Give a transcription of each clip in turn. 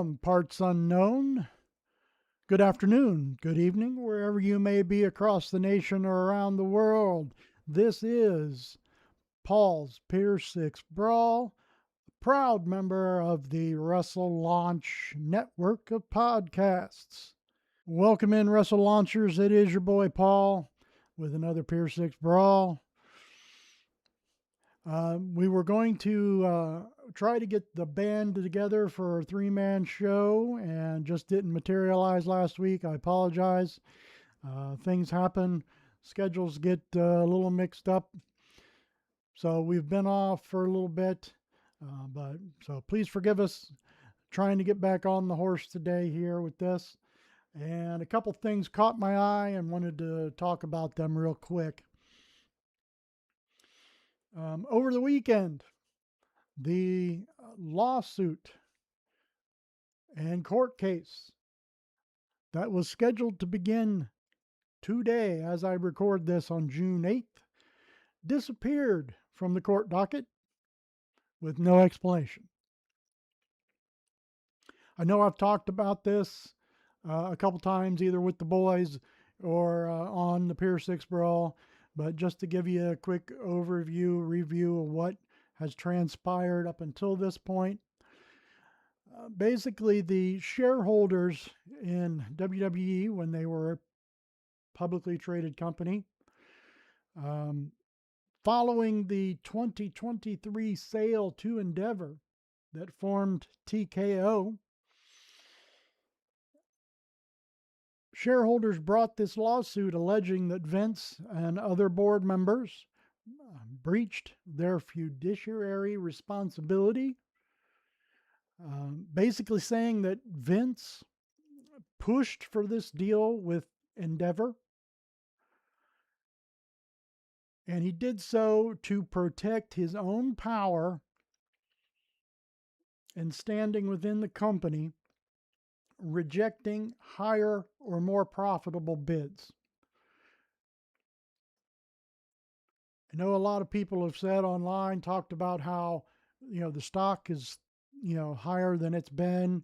From parts unknown, good afternoon, good evening, wherever you may be across the nation or around the world. This is Paul's Pier Six Brawl, proud member of the Wrestle Launch network of podcasts. Welcome in, Wrestle Launchers. It is your boy Paul with another Pier Six Brawl. We were going to try to get the band together for a three-man show and just didn't materialize last week. I apologize. Things happen. Schedules get a little mixed up. So we've been off for a little bit. So please forgive us. Trying to get back on the horse today here with this. And a couple things caught my eye and wanted to talk about them real quick. Over the weekend, the lawsuit and court case that was scheduled to begin today, as I record this on June 8th, disappeared from the court docket with no explanation. I know I've talked about this a couple times, either with the boys or on the Pier Six Brawl. But just to give you a quick review of what has transpired up until this point. Basically, the shareholders in WWE, when they were a publicly traded company, following the 2023 sale to Endeavor that formed TKO, shareholders brought this lawsuit alleging that Vince and other board members breached their fiduciary responsibility, basically saying that Vince pushed for this deal with Endeavor, and he did so to protect his own power and standing within the company, rejecting higher or more profitable bids. I know a lot of people have said online, talked about how, the stock is, higher than it's been.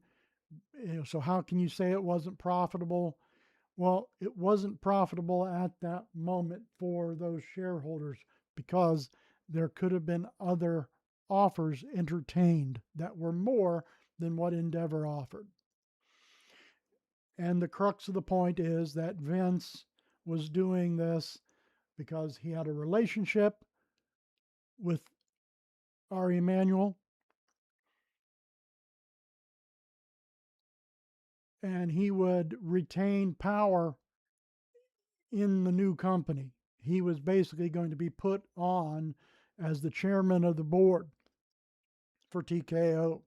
So how can you say it wasn't profitable? Well, it wasn't profitable at that moment for those shareholders because there could have been other offers entertained that were more than what Endeavor offered. And the crux of the point is that Vince was doing this because he had a relationship with Ari Emanuel, and he would retain power in the new company. He was basically going to be put on as the chairman of the board for TKO.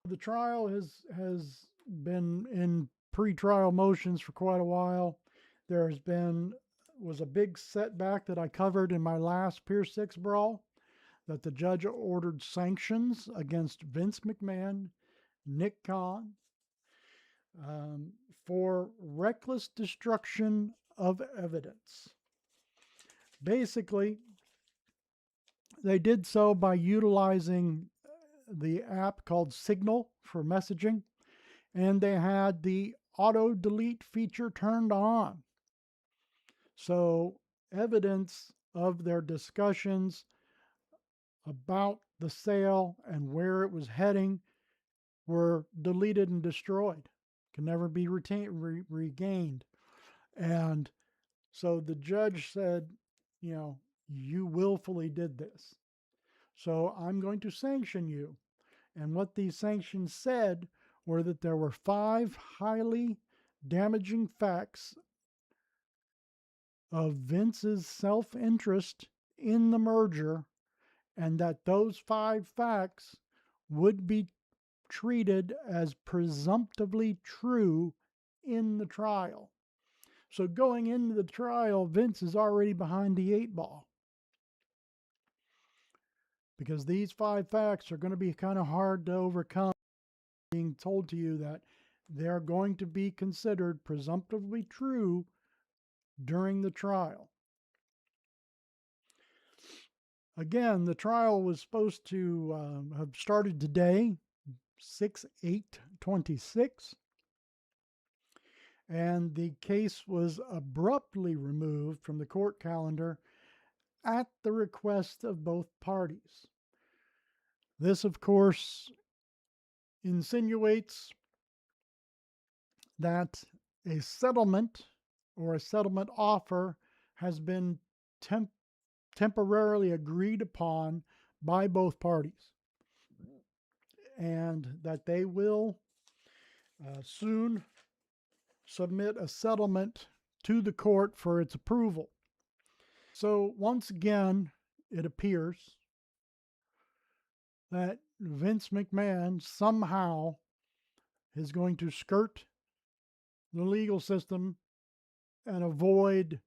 The trial has been in pre-trial motions for quite a while. There was a big setback that I covered in my last Pier Six Brawl, that the judge ordered sanctions against Vince McMahon, Nick Khan, for reckless destruction of evidence. Basically, they did so by utilizing the app called Signal for messaging, and they had the auto delete feature turned on. So evidence of their discussions about the sale and where it was heading were deleted and destroyed, can never be regained. And so the judge said, you willfully did this, so I'm going to sanction you. And what these sanctions said were that there were 5 highly damaging facts of Vince's self-interest in the merger, and that those 5 facts would be treated as presumptively true in the trial. So going into the trial, Vince is already behind the 8 ball, because these 5 facts are going to be kind of hard to overcome, being told to you that they're going to be considered presumptively true during the trial. Again, the trial was supposed to have started today, 6/8/26, and the case was abruptly removed from the court calendar at the request of both parties. This, of course, insinuates that a settlement or a settlement offer has been temporarily agreed upon by both parties, and that they will soon submit a settlement to the court for its approval. So once again, it appears that Vince McMahon somehow is going to skirt the legal system and avoid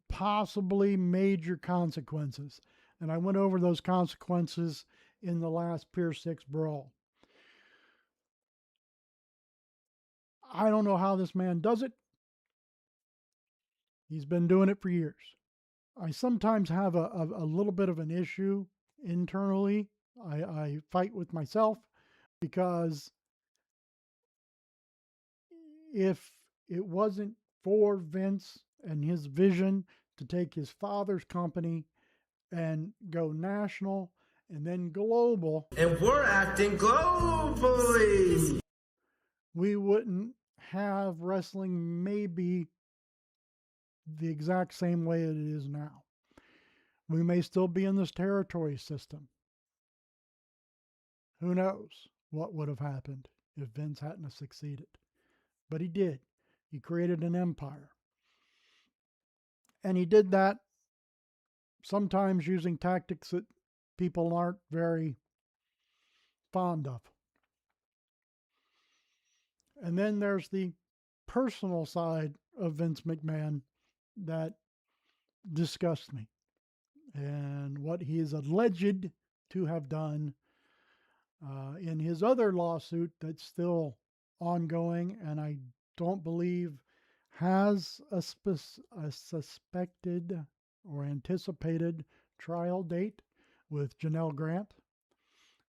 possibly major consequences. And I went over those consequences in the last Pier 6 Brawl. I don't know how this man does it. He's been doing it for years. I sometimes have a little bit of an issue internally. I fight with myself because if it wasn't for Vince and his vision to take his father's company and go national and then global, and we're acting globally, we wouldn't have wrestling maybe the exact same way it is now. We may still be in this territory system. Who knows what would have happened if Vince hadn't succeeded? But he did. He created an empire. And he did that sometimes using tactics that people aren't very fond of. And then there's the personal side of Vince McMahon that disgusts me, and what he is alleged to have done in his other lawsuit that's still ongoing, and I don't believe has a suspected or anticipated trial date with Janelle Grant.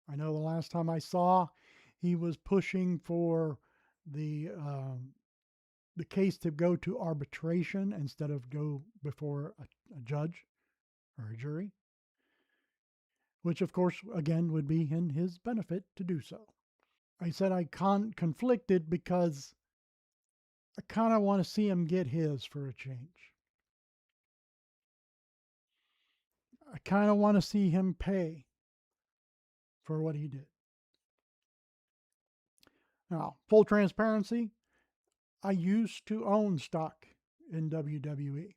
I know the last time I saw, he was pushing for the case to go to arbitration instead of go before a judge or a jury, which of course, again, would be in his benefit to do so. I said I conflicted because I kind of want to see him get his for a change. I kind of want to see him pay for what he did. Now, full transparency, I used to own stock in WWE.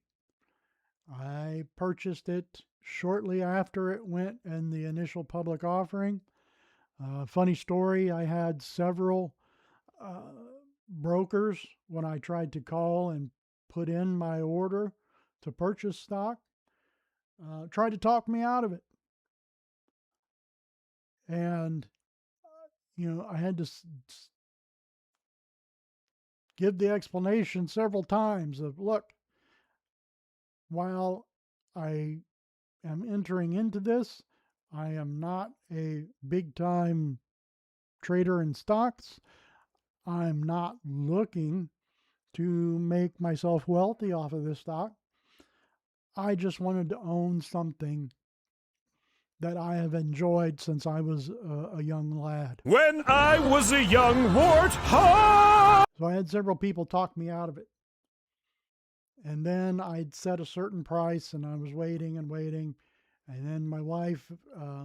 I purchased it shortly after it went in the initial public offering. Funny story, I had several brokers when I tried to call and put in my order to purchase stock, tried to talk me out of it. And, I had to give the explanation several times of, look, while I am entering into this, I am not a big time trader in stocks. I'm not looking to make myself wealthy off of this stock. I just wanted to own something that I have enjoyed since I was a young lad. When I was a young warthog! So I had several people talk me out of it. And then I'd set a certain price and I was waiting and waiting. And then my wife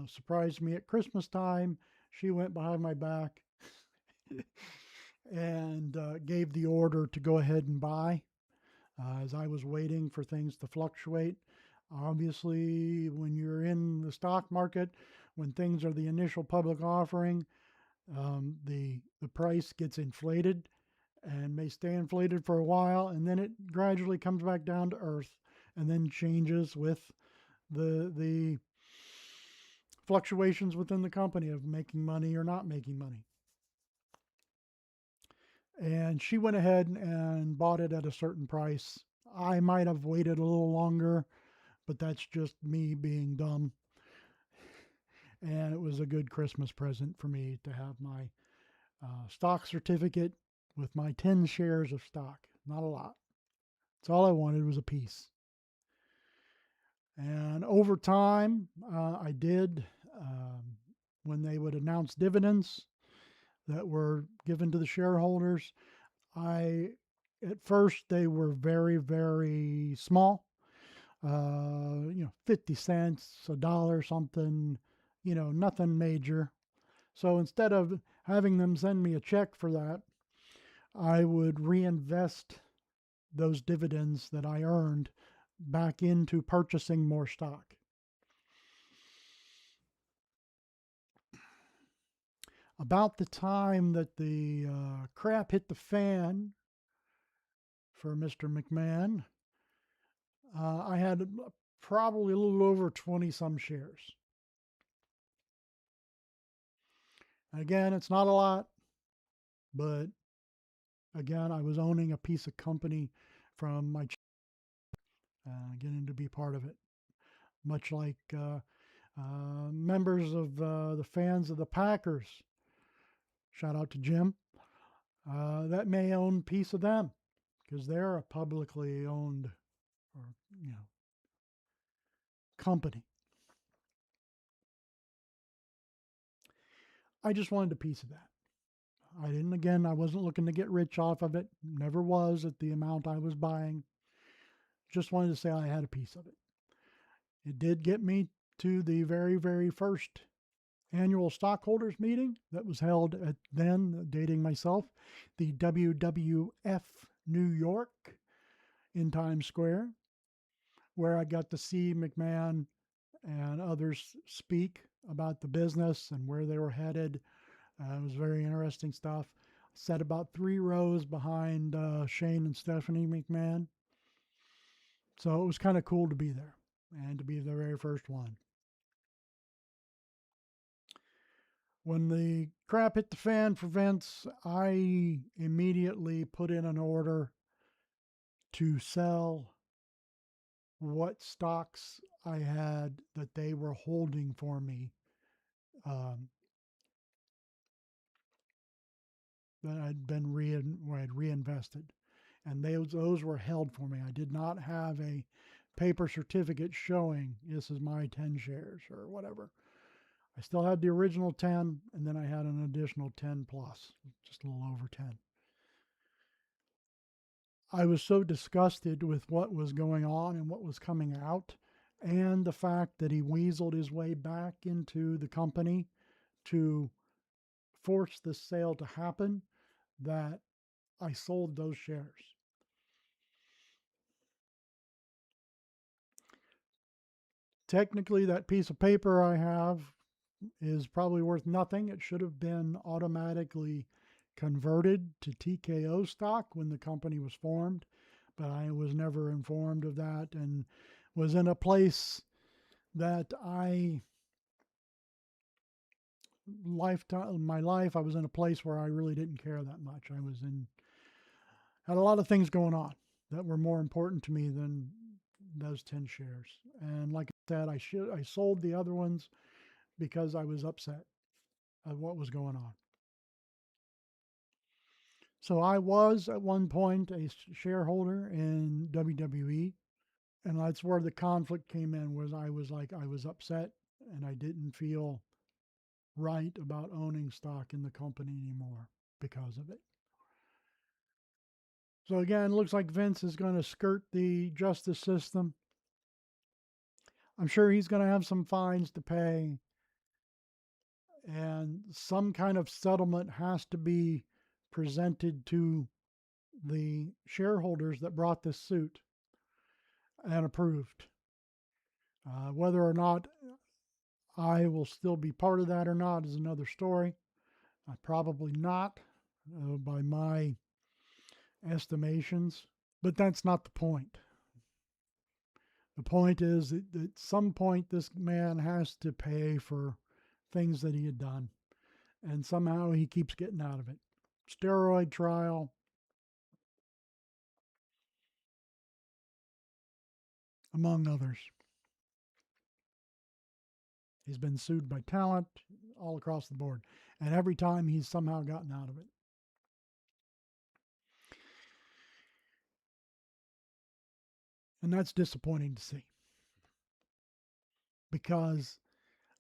surprised me at Christmas time. She went behind my back and gave the order to go ahead and buy as I was waiting for things to fluctuate. Obviously, when you're in the stock market, when things are the initial public offering, the price gets inflated and may stay inflated for a while, and then it gradually comes back down to earth and then changes with the fluctuations within the company of making money or not making money. And she went ahead and bought it at a certain price. I might have waited a little longer, but that's just me being dumb. And it was a good Christmas present for me to have my stock certificate with my 10 shares of stock. Not a lot. That's all I wanted was a piece. And over time, I did, when they would announce dividends that were given to the shareholders, at first they were very, very small, 50 cents, a dollar, something, nothing major. So instead of having them send me a check for that, I would reinvest those dividends that I earned back into purchasing more stock. About the time that the crap hit the fan for Mr. McMahon, I had probably a little over 20 some shares. Again, it's not a lot, but again, I was owning a piece of company from my getting to be part of it, much like members of the fans of the Packers. Shout out to Jim. That may own a piece of them because they're a publicly owned or company. I just wanted a piece of that. I wasn't looking to get rich off of it. Never was at the amount I was buying. Just wanted to say I had a piece of it. It did get me to the very, very first annual stockholders meeting that was held at then, dating myself, the WWF New York in Times Square, where I got to see McMahon and others speak about the business and where they were headed. It was very interesting stuff. Sat about 3 rows behind Shane and Stephanie McMahon. So it was kind of cool to be there and to be the very first one. When the crap hit the fan for Vince, I immediately put in an order to sell what stocks I had that they were holding for me, that I had reinvested, and those were held for me. I did not have a paper certificate showing this is my 10 shares or whatever. I still had the original 10, and then I had an additional 10 plus, just a little over 10. I was so disgusted with what was going on and what was coming out, and the fact that he weaseled his way back into the company to force the sale to happen, that I sold those shares. Technically, that piece of paper I have is probably worth nothing. It should have been automatically converted to TKO stock when the company was formed, but I was never informed of that and was in a place that my life, I was in a place where I really didn't care that much. Had a lot of things going on that were more important to me than those 10 shares. And like I said, I sold the other ones because I was upset at what was going on. So I was at one point a shareholder in WWE, and that's where the conflict came in. I was upset and I didn't feel right about owning stock in the company anymore because of it. So again, looks like Vince is going to skirt the justice system. I'm sure he's going to have some fines to pay, and some kind of settlement has to be presented to the shareholders that brought this suit and approved. Whether or not I will still be part of that or not is another story. Probably not, by my estimations, but that's not the point. The point is that at some point this man has to pay for things that he had done, and somehow he keeps getting out of it. Steroid trial, among others. He's been sued by talent all across the board. And every time he's somehow gotten out of it. And that's disappointing to see. Because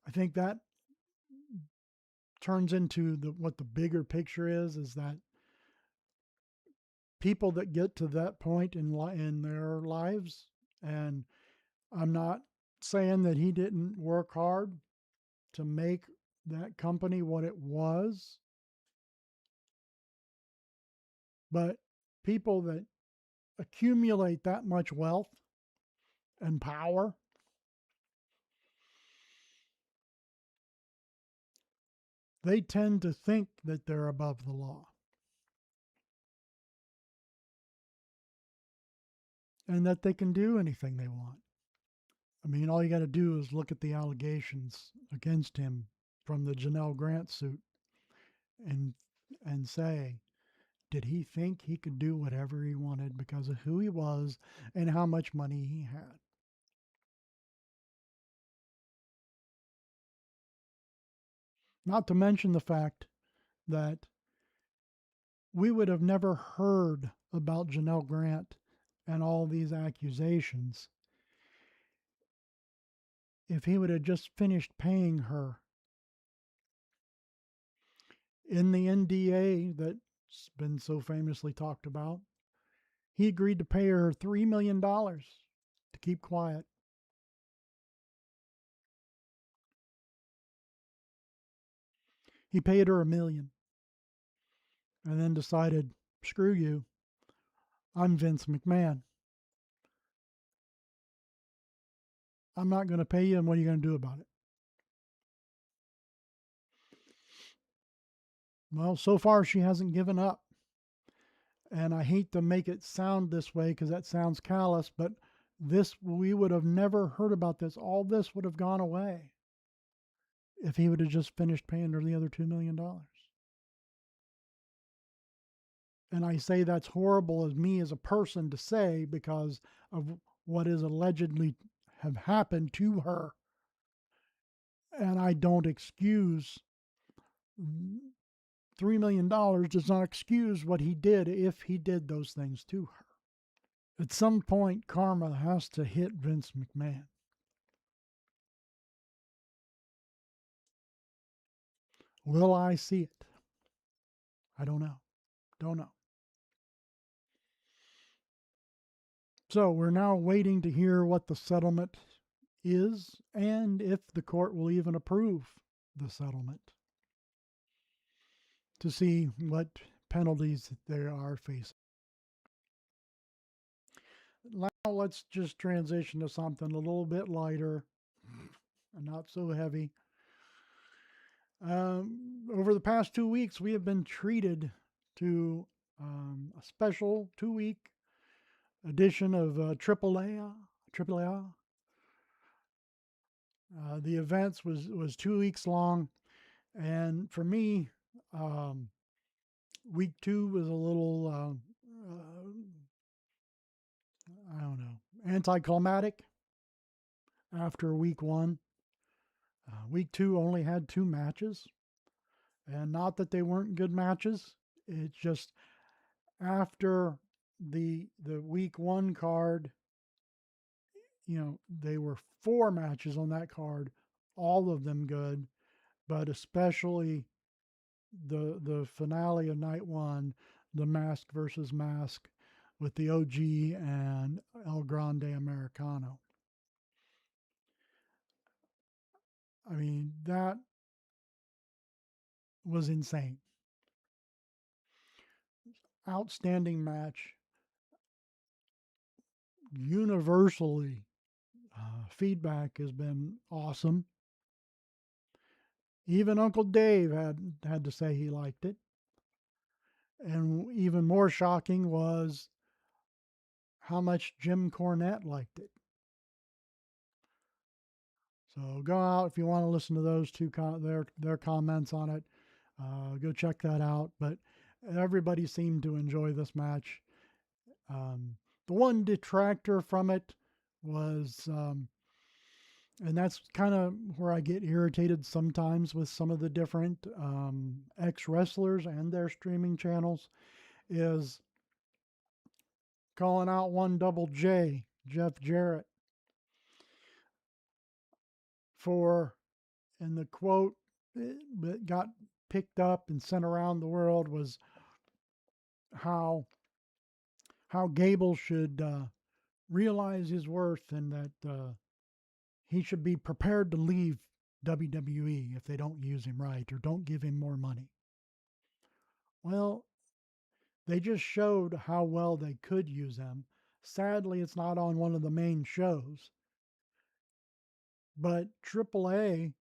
I think that turns into what the bigger picture is that people that get to that point in their lives, and I'm not saying that he didn't work hard to make that company what it was, but people that accumulate that much wealth and power, they tend to think that they're above the law. And that they can do anything they want. I mean, all you got to do is look at the allegations against him from the Janelle Grant suit and say, did he think he could do whatever he wanted because of who he was and how much money he had? Not to mention the fact that we would have never heard about Janelle Grant and all these accusations if he would have just finished paying her. In the NDA that's been so famously talked about, he agreed to pay her $3 million to keep quiet. He paid her $1 million and then decided, screw you, I'm Vince McMahon. I'm not going to pay you, and what are you going to do about it? Well, so far she hasn't given up. And I hate to make it sound this way because that sounds callous, but we would have never heard about this. All this would have gone away if he would have just finished paying her the other $2 million. And I say that's horrible as me as a person to say because of what is allegedly have happened to her. And I don't excuse $3 million does not excuse what he did if he did those things to her. At some point, karma has to hit Vince McMahon. Will I see it? I don't know. Don't know. So we're now waiting to hear what the settlement is and if the court will even approve the settlement to see what penalties they are facing. Now let's just transition to something a little bit lighter and not so heavy. Over the past 2 weeks, we have been treated to a special 2-week edition of AAA. The events was 2 weeks long, and for me, week 2 was a little I don't know, anticlimactic after week 1. Week 2 only had 2 matches, and not that they weren't good matches. It's just after the week 1 card, they were 4 matches on that card, all of them good, but especially the finale of night 1, the mask versus mask with the OG and El Grande Americano. I mean, that was insane. Outstanding match. Universally, feedback has been awesome. Even Uncle Dave had to say he liked it. And even more shocking was how much Jim Cornette liked it. So go out if you want to listen to those two their comments on it. Go check that out. But everybody seemed to enjoy this match. The one detractor from it was And that's kind of where I get irritated sometimes with some of the different ex-wrestlers and their streaming channels, is calling out one Double J, Jeff Jarrett, for, and the quote that got picked up and sent around the world was how Gable should realize his worth, and that he should be prepared to leave WWE if they don't use him right or don't give him more money. Well, they just showed how well they could use him. Sadly, it's not on one of the main shows, but AAA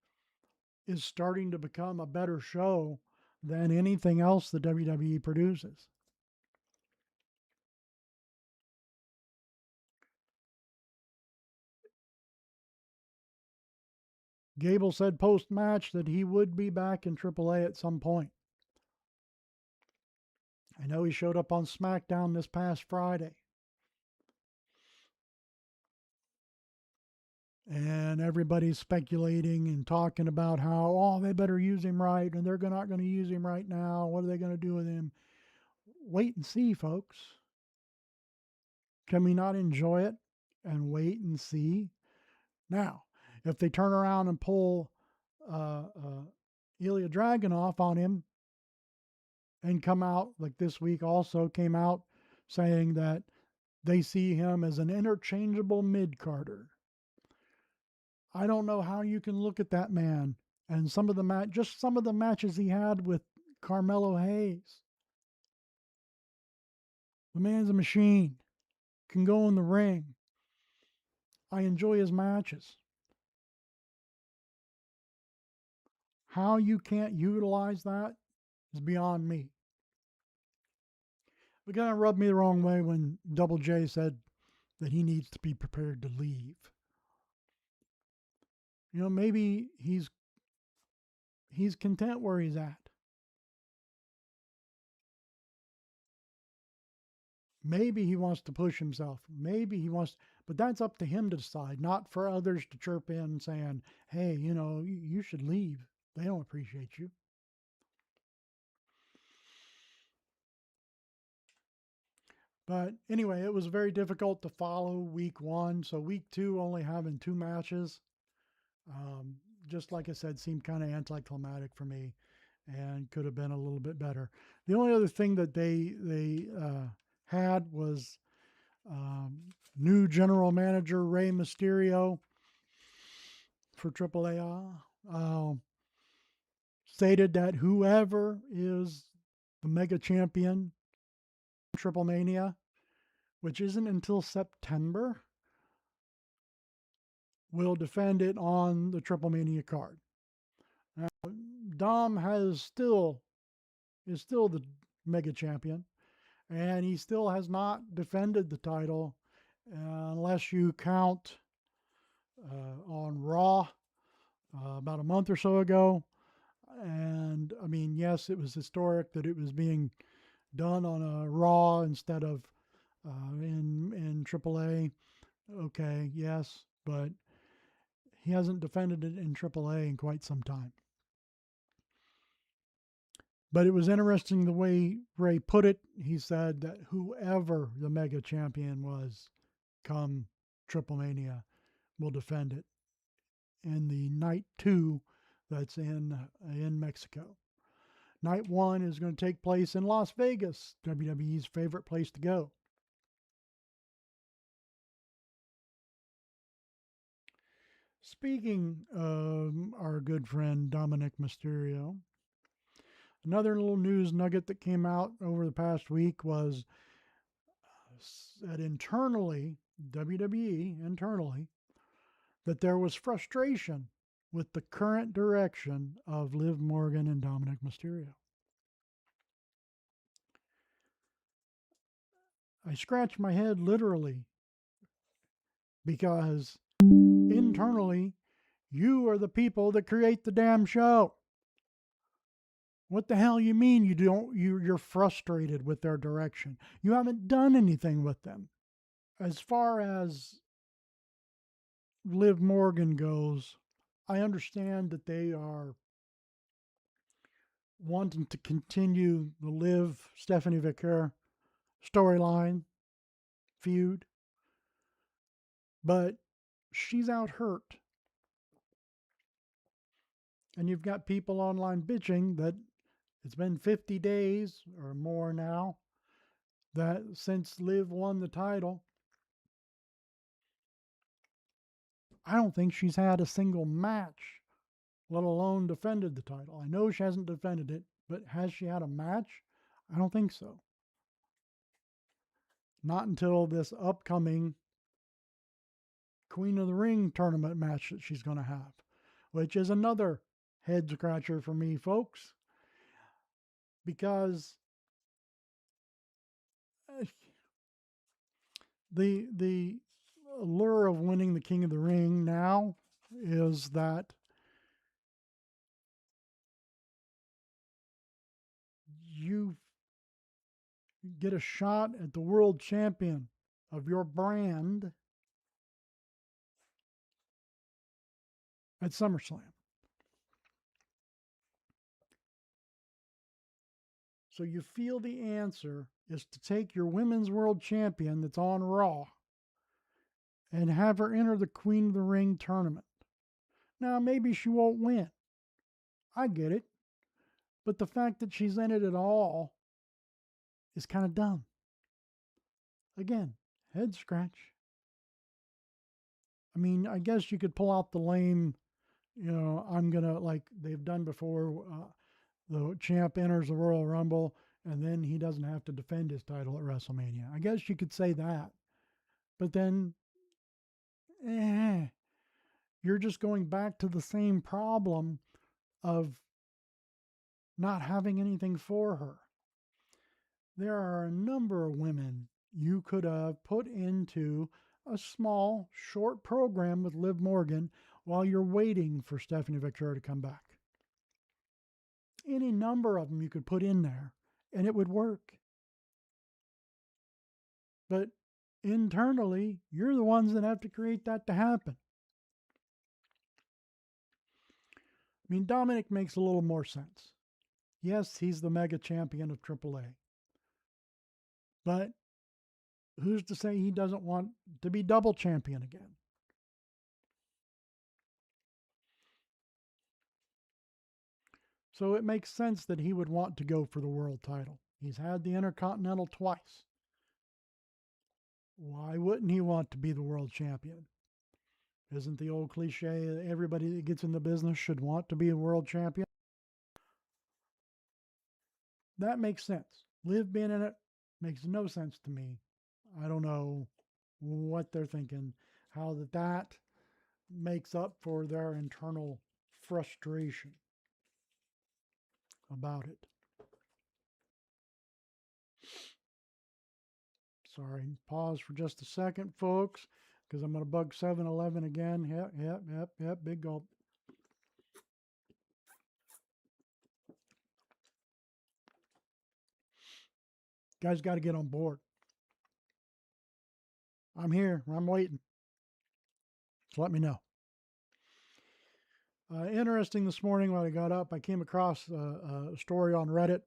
is starting to become a better show than anything else the WWE produces. Gable said post-match that he would be back in AAA at some point. I know he showed up on SmackDown this past Friday. And everybody's speculating and talking about how, oh, they better use him right, and they're not going to use him right now. What are they going to do with him? Wait and see, folks. Can we not enjoy it and wait and see? Now, if they turn around and pull Ilya Dragunov on him and come out, like this week also came out, saying that they see him as an interchangeable mid-carder, I don't know how you can look at that man and some of the matches he had with Carmelo Hayes. The man's a machine, can go in the ring. I enjoy his matches. How you can't utilize that is beyond me. It kind of rubbed me the wrong way when Double J said that he needs to be prepared to leave. Maybe he's content where he's at. Maybe he wants to push himself. Maybe he wants, but that's up to him to decide, not for others to chirp in saying, hey, you should leave. They don't appreciate you. But anyway, it was very difficult to follow week one. So week two, only having 2 matches, just like I said, seemed kind of anticlimactic for me and could have been a little bit better. The only other thing that they had was new general manager Rey Mysterio for AAA stated that whoever is the mega champion Triple Mania, which isn't until September, will defend it on the Triple Mania card. Now, Dom is still the mega champion, and he still has not defended the title unless you count on Raw about a month or so ago. And I mean, yes, it was historic that it was being done on a Raw instead of in AAA. Okay, yes, but he hasn't defended it in AAA in quite some time. But it was interesting the way Ray put it. He said that whoever the mega champion was come Triple Mania will defend it in the night 2 that's in Mexico. Night 1 is going to take place in Las Vegas, WWE's favorite place to go. Speaking of our good friend Dominic Mysterio, another little news nugget that came out over the past week was that internally, WWE internally, that there was frustration with the current direction of Liv Morgan and Dominic Mysterio. I scratched my head literally because internally, you are the people that create the damn show. What the hell you mean you're frustrated with their direction? You haven't done anything with them. As far as Liv Morgan goes, I understand that they are wanting to continue the Liv Stephanie Vicker storyline feud, but she's out hurt. And you've got people online bitching that it's been 50 days or more now that since Liv won the title. I don't think she's had a single match, let alone defended the title. I know she hasn't defended it, but has she had a match? I don't think so. Not until this upcoming Queen of the Ring tournament match that she's going to have, which is another head scratcher for me, folks, because the allure of winning the King of the Ring now is that you get a shot at the world champion of your brand at SummerSlam. So you feel the answer is to take your women's world champion that's on Raw and have her enter the Queen of the Ring tournament. Now, maybe she won't win. I get it. But the fact that she's in it at all is kind of dumb. Again, head scratch. I mean, I guess you could pull out the lame, I'm going to, like they've done before, the champ enters the Royal Rumble and then he doesn't have to defend his title at WrestleMania. I guess you could say that. But then, you're just going back to the same problem of not having anything for her. There are a number of women you could have put into a small, short program with Liv Morgan while you're waiting for Stephanie Victoria to come back. Any number of them you could put in there, and it would work. But internally, you're the ones that have to create that to happen. I mean, Dominic makes a little more sense. Yes, he's the mega champion of AAA. But who's to say he doesn't want to be double champion again? So it makes sense that he would want to go for the world title. He's had the Intercontinental twice. Why wouldn't he want to be the world champion? Isn't the old cliche that everybody that gets in the business should want to be a world champion? That makes sense. Liv being in it makes no sense to me. I don't know what they're thinking, how that makes up for their internal frustration about it. Sorry, pause for just a second, folks, because I'm going to bug 7-Eleven again. Yep, big gulp. Guys got to get on board. I'm here. I'm waiting. So let me know. Interesting this morning when I got up, I came across a story on Reddit.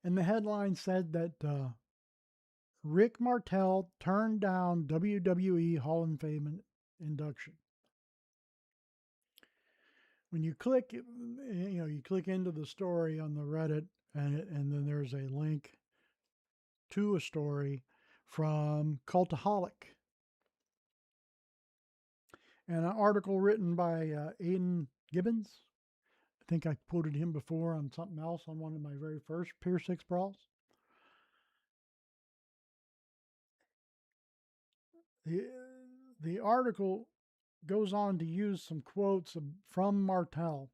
And the headline said that Rick Martel turned down WWE Hall of Fame induction. When you click, you click into the story on the Reddit, and then there's a link to a story from Cultaholic. And an article written by Aiden Gibbons. I think I quoted him before on something else on one of my very first Pier Six Brawls. The article goes on to use some quotes from Martel,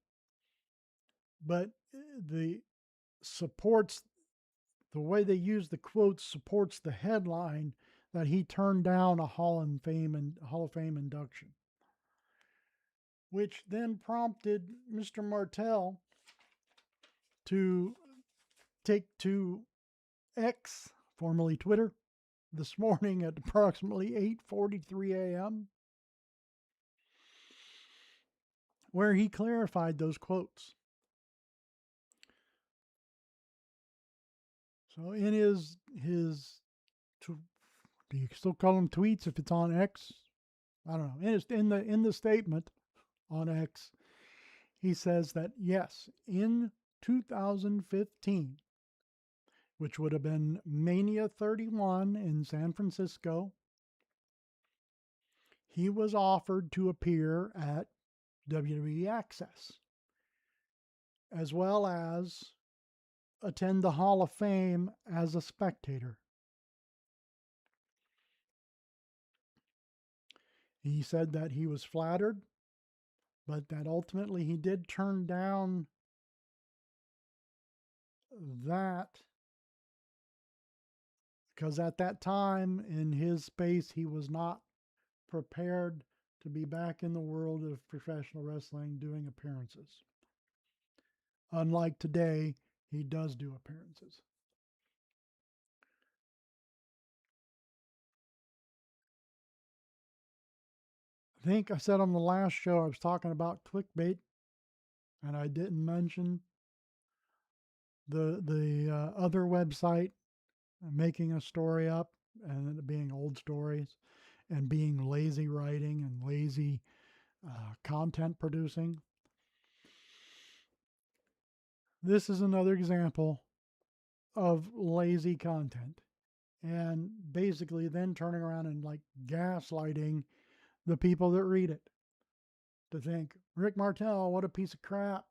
but the way they use the quotes supports the headline that he turned down a Hall of Fame induction, which then prompted Mr. Martel to take to X, formerly Twitter, this morning at approximately 8:43 a.m., where he clarified those quotes. So in his do you still call them tweets if it's on X? I don't know. In the statement on X, he says that yes, in 2015, which would have been Mania 31 in San Francisco, he was offered to appear at WWE Access, as well as attend the Hall of Fame as a spectator. He said that he was flattered, but that ultimately he did turn down that because at that time in his space he was not prepared to be back in the world of professional wrestling doing appearances. Unlike today, he does do appearances. I think I said on the last show I was talking about clickbait, and I didn't mention the other website making a story up and it being old stories and being lazy writing and lazy content producing. This is another example of lazy content, and basically then turning around and like gaslighting the people that read it to think Rick Martel, what a piece of crap.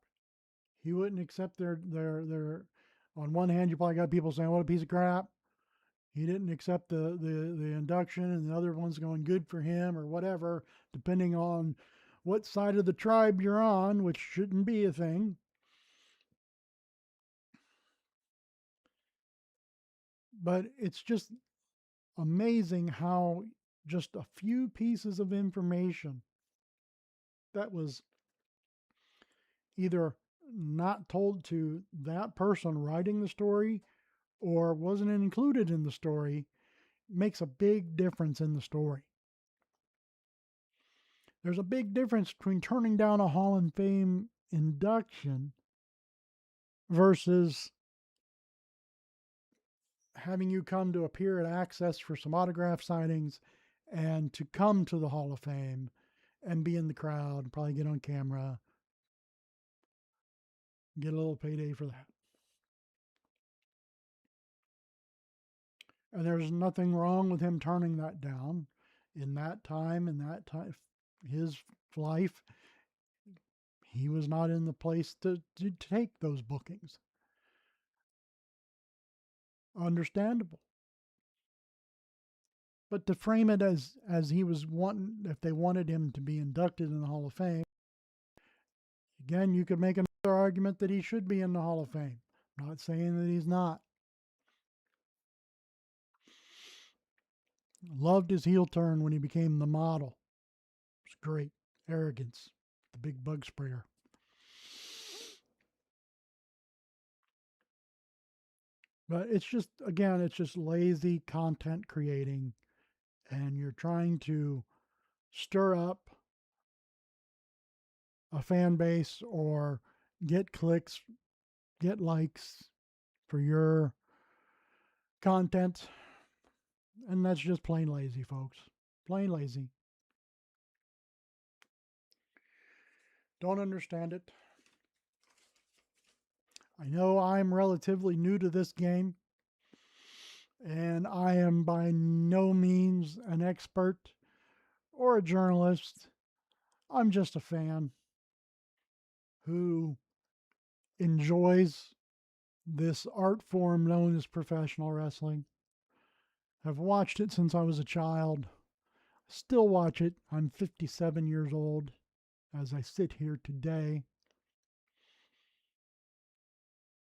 He wouldn't accept their on one hand, you probably got people saying, what a piece of crap. He didn't accept the induction, and the other one's going good for him or whatever, depending on what side of the tribe you're on, which shouldn't be a thing. But it's just amazing how just a few pieces of information that was either not told to that person writing the story or wasn't included in the story makes a big difference in the story. There's a big difference between turning down a Hall of Fame induction versus having you come to appear at Access for some autograph signings and to come to the Hall of Fame and be in the crowd, probably get on camera, get a little payday for that. And there's nothing wrong with him turning that down. In that time, his life, he was not in the place to take those bookings. Understandable. But to frame it as he was wanting, if they wanted him to be inducted in the Hall of Fame, again, you could make another argument that he should be in the Hall of Fame. I'm not saying that he's not. Loved his heel turn when he became the model. It was great. Arrogance. The big bug sprayer. But it's just, again, it's just lazy content creating. And you're trying to stir up a fan base or get clicks, get likes for your content. And that's just plain lazy, folks. Plain lazy. Don't understand it. I know I'm relatively new to this game, and I am by no means an expert or a journalist. I'm just a fan who enjoys this art form known as professional wrestling. I've watched it since I was a child. Still watch it. I'm 57 years old as I sit here today.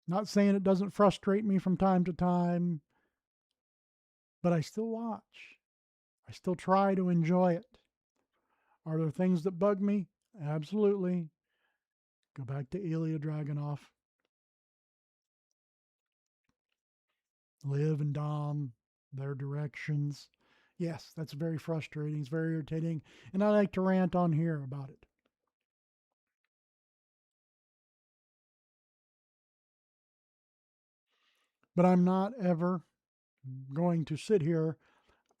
Not saying it doesn't frustrate me from time to time, but I still watch. I still try to enjoy it. Are there things that bug me? Absolutely. Go back to Ilya Dragunov. Liv and Dom their directions. Yes, that's very frustrating. It's very irritating. And I like to rant on here about it. But I'm not ever going to sit here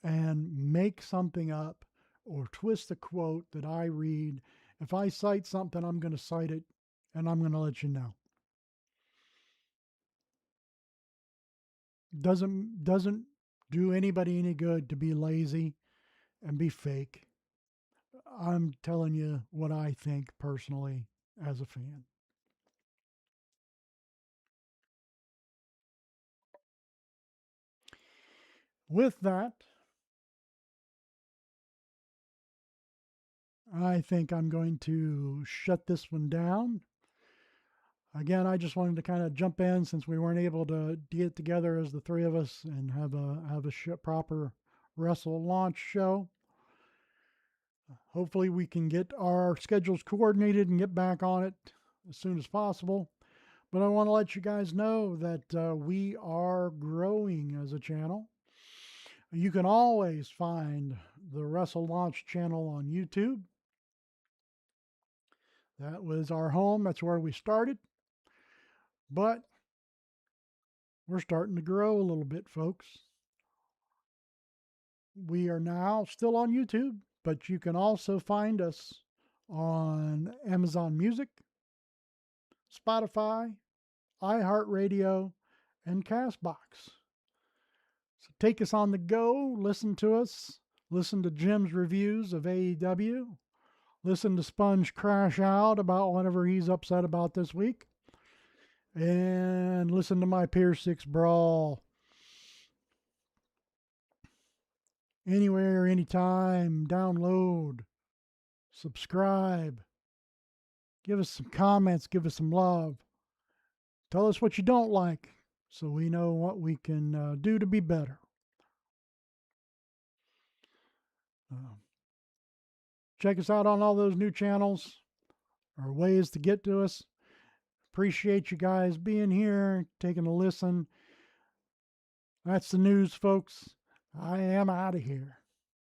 and make something up or twist a quote that I read. If I cite something, I'm going to cite it and I'm going to let you know. Doesn't do anybody any good to be lazy and be fake. I'm telling you what I think personally as a fan. With that, I think I'm going to shut this one down. Again, I just wanted to kind of jump in since we weren't able to get together as the three of us and have a proper Wrestle Launch show. Hopefully, we can get our schedules coordinated and get back on it as soon as possible. But I want to let you guys know that we are growing as a channel. You can always find the Wrestle Launch channel on YouTube. That was our home. That's where we started. But we're starting to grow a little bit, folks. We are now still on YouTube, but you can also find us on Amazon Music, Spotify, iHeartRadio, and Castbox. So take us on the go, listen to us, listen to Jim's reviews of AEW, listen to Sponge crash out about whatever he's upset about this week, and listen to my Pier 6 Brawl. Anywhere, anytime, download, subscribe, give us some comments, give us some love. Tell us what you don't like so we know what we can do to be better. Check us out on all those new channels or ways to get to us. Appreciate you guys being here, taking a listen. That's the news, folks. I am out of here.